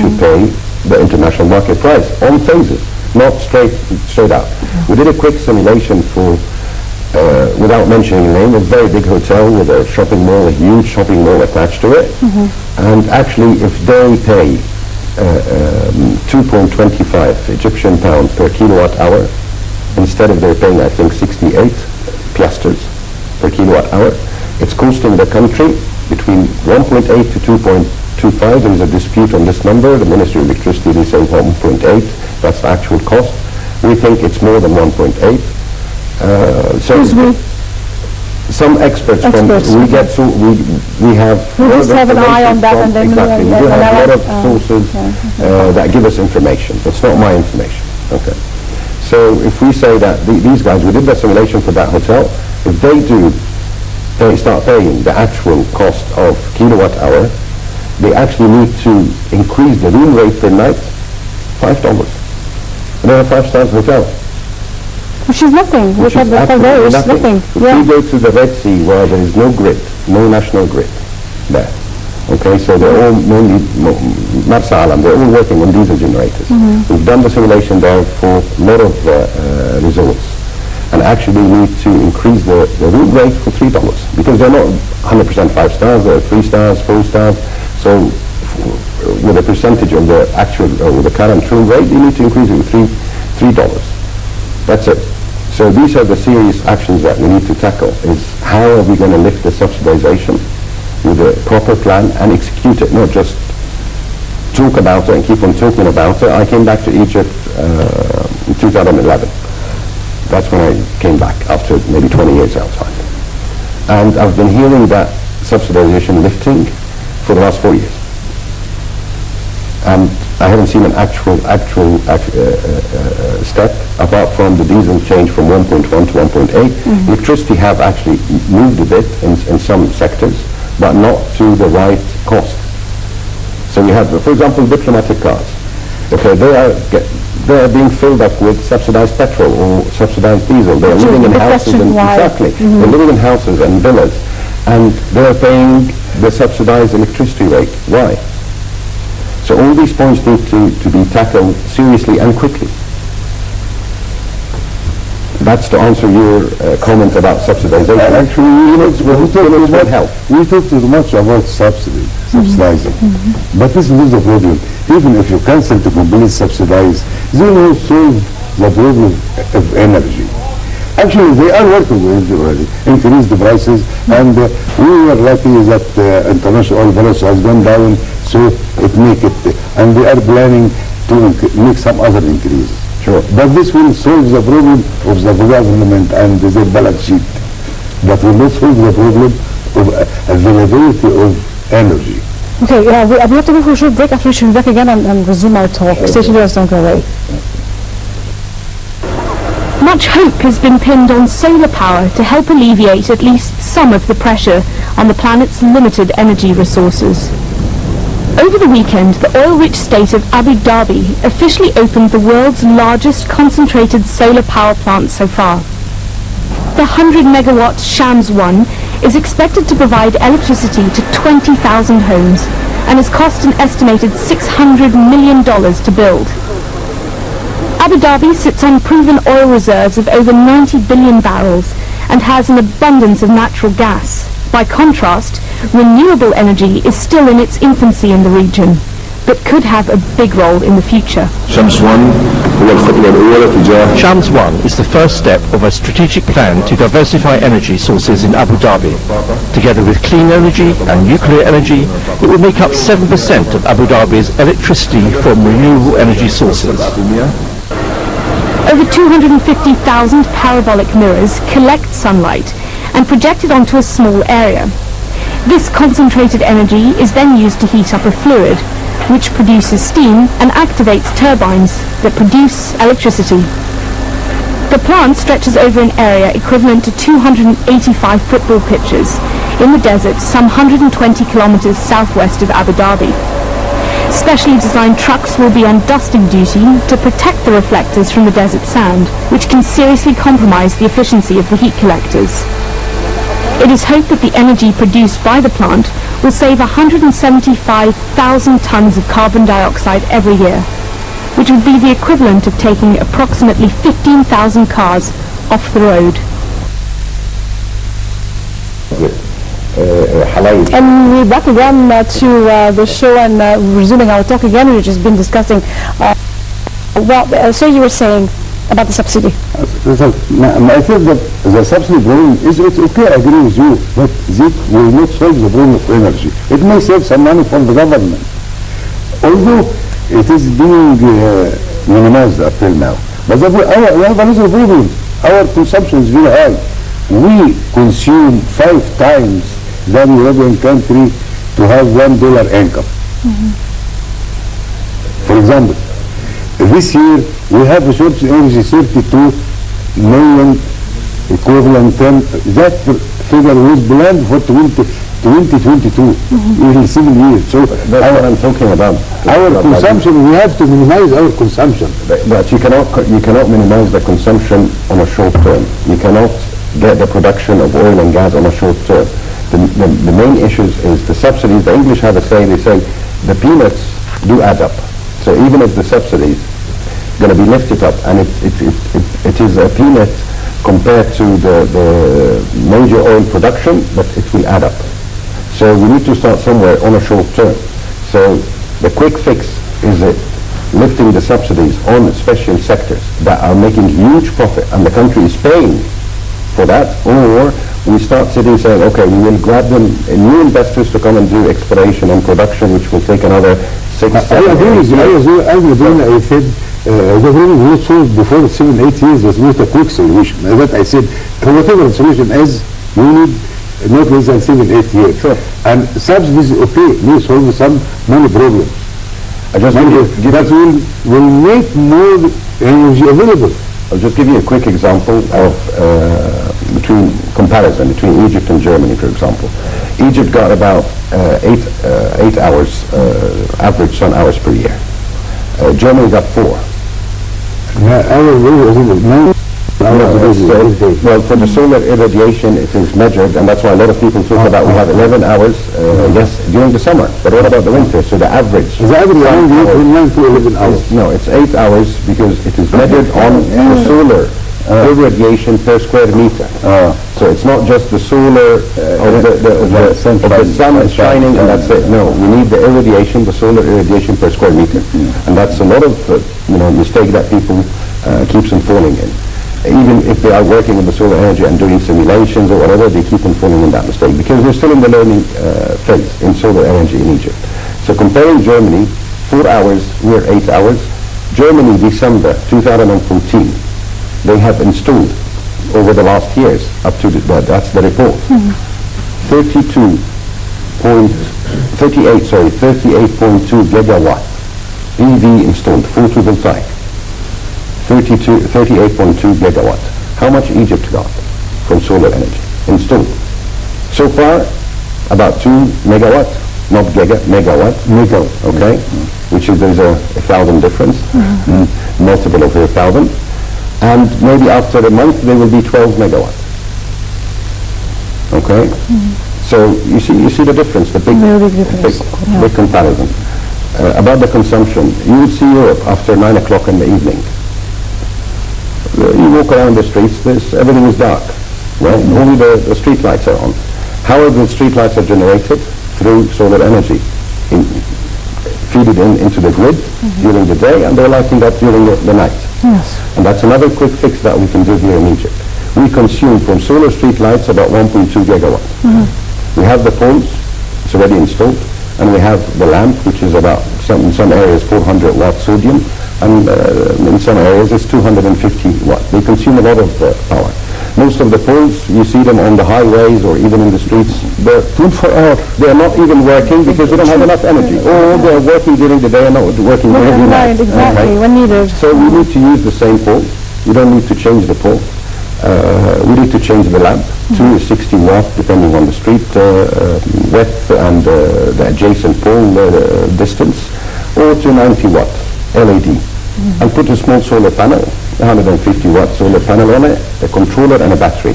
should pay the international market price on phases, not straight out. We did a quick simulation for, without mentioning the name, a very big hotel with a shopping mall, a huge shopping mall attached to it. And actually, if they pay 2.25 Egyptian pound per kilowatt hour, instead of they're paying, I think, 68 piastres per kilowatt hour, it's costing the country between 1.8 to 2.25. There is a dispute on this number. The Ministry of Electricity is saying 1.8. That's the actual cost. We think it's more than 1.8. Some experts from we have just have an eye on that, and then exactly. We do have a lot of sources that give us information. That's not my information. Okay. So if we say that these guys, we did the simulation for that hotel, if they start paying the actual cost of kilowatt hour, they actually need to increase the room rate per night $5. And they're a 5-star hotel. Which is nothing. Which is absolutely nothing. If we go to the Red Sea where there is no grid, no national grid there. Okay, so they're all mainly, they're all working on diesel generators. We've done the simulation there for a lot of resorts. And actually need to increase the room rate for $3 because they're not 100% 5 stars, they're 3 stars, 4 stars. So with a percentage of the actual, with the current room rate, you need to increase it with $3. That's it. So these are the serious actions that we need to tackle, is how are we going to lift the subsidization with a proper plan and execute it, not just talk about it and keep on talking about it. I came back to Egypt in 2011. That's when I came back after maybe 20 years outside. And I've been hearing that subsidization lifting for the last 4 years. And I haven't seen an actual step apart from the diesel change from 1.1 to 1.8. Electricity have actually moved a bit in some sectors, but not to the right cost. So we have, for example, diplomatic cars. Okay, they are being filled up with subsidized petrol or subsidized diesel. They are living in houses and they're living in houses and villas, and they are paying the subsidized electricity rate. Why? So all these points need to be tackled seriously and quickly. That's to answer your comment about subsidization. Actually, we talk too much about subsidizing. But this is the problem. Even if you cancel to completely subsidize, they will solve the problem of energy. Actually, they are working with it already, increase the prices, and we were lucky that international oil price has gone down, so it make it, and they are planning to make some other increase. Sure. But this will solve the problem of the government and the balance sheet, but will not solve the problem of availability of energy. Okay, we have to go for a short break. After we should be back again and resume our talk. Stay tuned, don't go away. Much hope has been pinned on solar power to help alleviate at least some of the pressure on the planet's limited energy resources. Over the weekend, the oil-rich state of Abu Dhabi officially opened the world's largest concentrated solar power plant so far. The 100-megawatt Shams 1 is expected to provide electricity to 20,000 homes and has cost an estimated $600 million to build. Abu Dhabi sits on proven oil reserves of over 90 billion barrels and has an abundance of natural gas. By contrast, renewable energy is still in its infancy in the region, but could have a big role in the future. Shams 1 is the first step of a strategic plan to diversify energy sources in Abu Dhabi. Together with clean energy and nuclear energy, it will make up 7% of Abu Dhabi's electricity from renewable energy sources. Over 250,000 parabolic mirrors collect sunlight and project it onto a small area. This concentrated energy is then used to heat up a fluid, which produces steam and activates turbines that produce electricity. The plant stretches over an area equivalent to 285 football pitches in the desert some 120 kilometers southwest of Abu Dhabi. Specially designed trucks will be on dusting duty to protect the reflectors from the desert sand, which can seriously compromise the efficiency of the heat collectors. It is hoped that the energy produced by the plant will save 175,000 tons of carbon dioxide every year, which would be the equivalent of taking approximately 15,000 cars off the road. And we're back again to the show and resuming our talk again. We've just been discussing so you were saying about the subsidy. I think that the subsidy problem is it's okay, I agree with you, but it will not solve the problem of energy. It may save some money for the government, although it is being minimized up till now. But we have another problem. Our consumption is very high. We consume 5 times than the European country to have $1 income. For example, this year we have resource energy 32 million equivalent ton. That figure was planned for 2022, even 7 years. So that's what I'm talking about. Our consumption, we have to minimize our consumption. But you cannot minimize the consumption on a short term. You cannot get the production of oil and gas on a short term. The main issues is the subsidies. The English have a saying, they say the peanuts do add up. So even if the subsidies going to be lifted up, and it is a peanut compared to the major oil production, but it will add up. So we need to start somewhere on a short term. So the quick fix is lifting the subsidies on special sectors that are making huge profit, and the country is paying for that, or we start sitting saying, okay, we will grab them new investors to come and do exploration and production, which will take another 6, 7 I agree with you. I said the problem was solved before 7-8 years was not a quick solution. That I said, whatever the solution is, we need not less than 7-8 years. Sure. And subsidies, okay, may solve some money problems. That will make more energy available. I'll just give you a quick example of comparison between Egypt and Germany, for example. Egypt got about 8 hours, average sun hours per year. Germany got 4. Well, for the solar irradiation, it is measured, and that's why a lot of people talk about we have 11 hours, yes, during the summer. But what about the winter? So the average. The average is 9 to 11 hours. No, it's 8 hours because it is measured on the solar irradiation per square meter. So it's not just the solar, the sun is shining and that's it. No, we need the irradiation, the solar irradiation per square meter. And that's a lot of mistake that people keeps on falling in. Even if they are working with the solar energy and doing simulations or whatever, they keep on falling in that mistake because we're still in the learning phase in solar energy in Egypt. So comparing Germany, 4 hours, we're 8 hours. Germany, December 2014, they have installed over the last years, up to that's the report, 38.2 gigawatt PV installed, photovoltaic. 38.2 gigawatt. How much Egypt got from solar energy installed? So far, about 2 megawatt, not giga, megawatt, okay? Which is, there's a 1,000 difference, multiple of 1,000. And maybe after a month, they will be 12 megawatt. Okay? So you see the difference, the big comparison. About the consumption, you would see Europe after 9 o'clock in the evening. You walk around the streets, everything is dark, right? Only the street lights are on. How the street lights are generated? Through solar energy. Feed it into the grid during the day, and they're lighting up during the night. Yes. And that's another quick fix that we can do here in Egypt. We consume from solar street lights about 1.2 gigawatt. We have the poles, it's already installed, and we have the lamp, which is about, in some areas, 400 watt sodium, and in some areas it's 250 watt. They consume a lot of power. Most of the poles, you see them on the highways or even in the streets, they're 24 hours. They're not even working because they don't have enough energy. Or they're working during the day and not working every night. Exactly, when needed. So we need to use the same pole. We don't need to change the pole. We need to change the lamp to 60 watt depending on the street width and the adjacent pole distance, or to 90 watt LED. And put a small solar panel, 150 watt solar panel on it, a controller and a battery.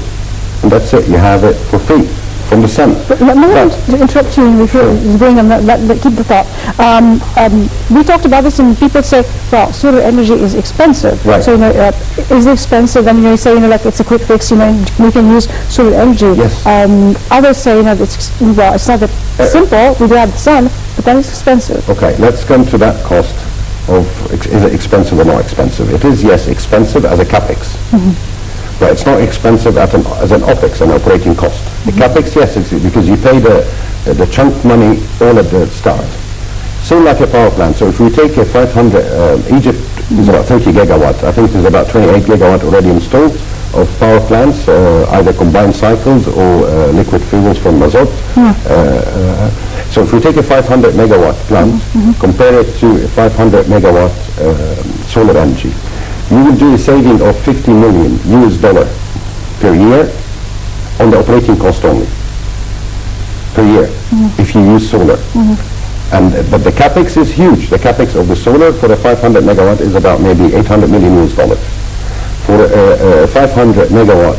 And that's it, you have it for free. from the sun. Let me interrupt you if you're going on that, keep the thought. We talked about this and people say, well, solar energy is expensive. Right. So, is it expensive? And you say, like it's a quick fix, we can use solar energy. Yes. Others say, it's not that simple, we do have the sun, but then it's expensive. Okay, let's come to that cost of, is it expensive or not expensive? It is, yes, expensive as a capex. But it's not expensive as an OPEX, an operating cost. The capex, yes, it's because you pay the chunk money all at the start. So like a power plant. So if we take a 500, Egypt is about 30 gigawatt. I think there's about 28 gigawatt already installed of power plants, either combined cycles or liquid fuels from Mazot. So if we take a 500 megawatt plant, compare it to a 500 megawatt solar energy, you will do a saving of $50 million per year on the operating cost only, per year, if you use solar. But the capex is huge. The capex of the solar for a 500 megawatt is about maybe $800 million. For a 500 megawatt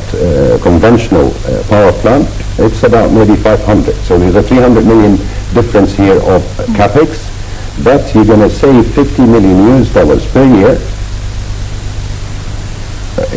conventional power plant, it's about maybe 500. So there's a $300 million difference here of capex, but you're going to save $50 million per year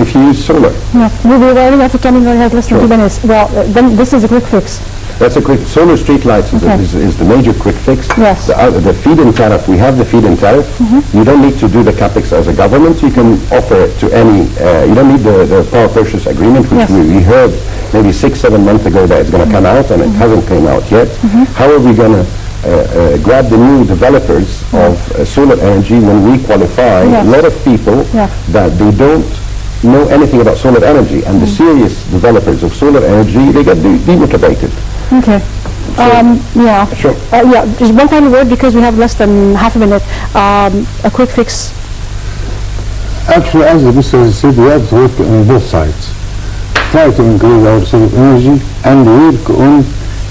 if you use solar. Yeah, we'll be running out of time in less than 2 minutes. Well, then this is a quick fix. That's a quick, solar street lights is the major quick fix. Yes. The feed-in tariff, we have the feed-in tariff. You don't need to do the capex as a government. You can offer it to any, you don't need the power purchase agreement, which we heard maybe 6-7 months ago that it's going to come out, and it hasn't come out yet. How are we going to grab the new developers of solar energy when we qualify a lot of people that they don't know anything about solar energy, and the serious developers of solar energy, they get demotivated. Okay. Sure. Just one final word because we have less than half a minute. A quick fix. Actually, as Mr. said, we have to work on both sides. Try to increase our solar energy and work on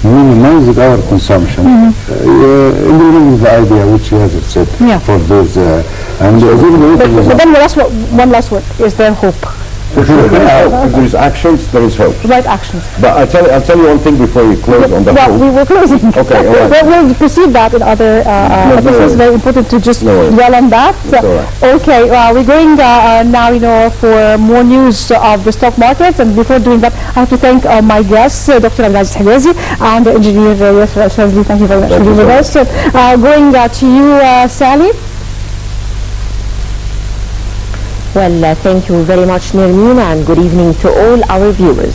minimizing our consumption. Implementing the idea which you have said for those. But then one last word. Is there hope? For sure. If there is actions, there is hope. Right actions. But I'll tell you one thing before we close on the hope. We were closing. Okay, all right. We'll proceed that in other episodes. It's very important to just dwell on that. Okay, we're going now, for more news of the stock market. And before doing that, I have to thank my guests, Dr. Abdelaziz Hijazi and Engineer Yasser Shazli. Thank you very much for being with us. Going to you, Sally. Well, thank you very much, Nermeen, and good evening to all our viewers.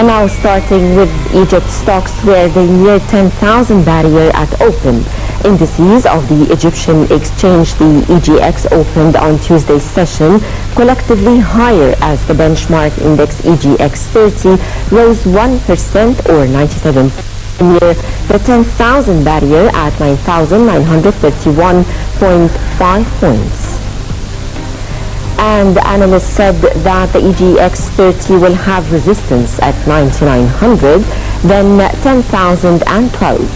Now starting with Egypt stocks, where they near 10,000 barrier at open. Indices of the Egyptian exchange, the EGX, opened on Tuesday's session collectively higher as the benchmark index EGX 30 rose 1% or 97 near the 10,000 barrier at 9,931.5 points. And analysts said that the EGX 30 will have resistance at 9,900, then 10,012.